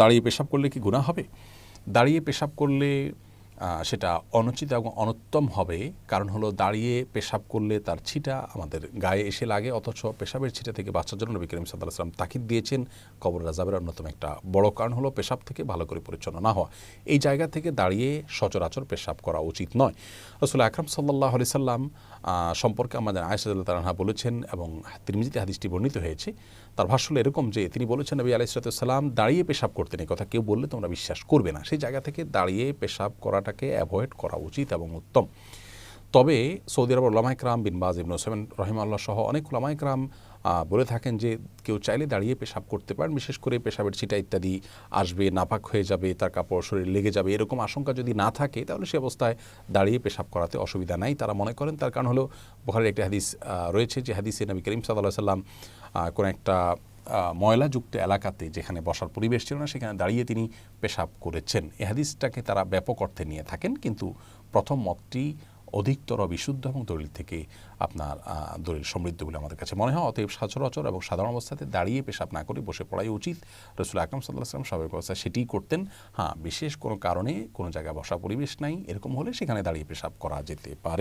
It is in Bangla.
দাঁড়িয়ে পেশাব করলে কি গুনাহ হবে? দাঁড়িয়ে পেশাব করলে সেটা অনুচিত এবং অনুত্তম হবে। কারণ হলো দাঁড়িয়ে পেশাব করলে তার ছিটা আমাদের গায়ে এসে লাগে, অথচ পেশাবের ছিটা থেকে বাঁচার জন্য নবী করিম সাল্লাল্লাহু আলাইহি ওয়াসাল্লাম তাকিদ দিয়েছেন। কবর আযাবের অন্যতম একটা বড় কারণ হলো পেশাব থেকে ভালো করে পরিচ্ছন্ন না হওয়া। এই জায়গা থেকে দাঁড়িয়ে সচরাচর পেশাব করা উচিত নয়। রাসূল আকরাম সাল্লাল্লাহু আলাইহি সাল্লাম সম্পর্কে আমাদের আয়েশা রাদিয়াল্লাহু তাআলা আনহা বলেছেন, এবং তিরমিজিতে হাদিসটি বর্ণিত হয়েছে। তার ভাষ্য হলো এরকম যে তিনি বলেছেন, নবী আলাইহিস সালাম দাঁড়িয়ে পেশাব করতেন। এই কথা কেউ বললে তোমরা বিশ্বাস করবে না। সেই জায়গা থেকে দাঁড়িয়ে পেশাব করাটাকে অ্যাভয়েড করা উচিত এবং উত্তম। তবে সৌদি আরবের উলামায়ে কেরাম বিন বাজ, ইবনে উসাইমিন রাহিমাহুল্লাহ সহ অনেক উলামায়ে কেরাম বলে থাকেন যে কেউ চাইলে দাঁড়িয়ে পেশাব করতে পারেন। বিশেষ করে পেশাবের ছিটা ইত্যাদি আসবে, নাপাক হয়ে যাবে, তার কাপড় শরীর লেগে যাবে, এরকম আশঙ্কা যদি না থাকে তাহলে সে অবস্থায় দাঁড়িয়ে পেশাব করাতে অসুবিধা নাই তারা মনে করেন। তার কারণ হলো বুখারীর একটি হাদিস রয়েছে, যে হাদিসে নবী করিম সাল্লাল্লাহু আলাইহি ওয়াসাল্লাম কোন একটা ময়লাযুক্ত এলাকাতে যেখানে বসার পরিবেশ ছিল না সেখানে দাঁড়িয়ে তিনি পেশাব করেছেন। এই হাদিসটাকে তারা ব্যাপক অর্থে নিয়ে থাকেন, কিন্তু প্রথম মতটি অধিকতর বিশুদ্ধ এবং দলিল থেকে আপনার দলিল সমৃদ্ধ বলে আমাদের কাছে মনে হয়। অতএব সচরাচর এবং সাধারণ অবস্থাতে দাঁড়িয়ে পেশাব না করে বসে পড়াই উচিত। রাসূল আকরাম সাল্লাল্লাহু আলাইহি ওয়াসাল্লাম স্বাভাবিক অবস্থায় সেটিই করতেন। হ্যাঁ, বিশেষ কোনো কারণে কোনো জায়গায় বসা পরিবেশ নাই এরকম হলে সেখানে দাঁড়িয়ে পেশাব করা যেতে পারে।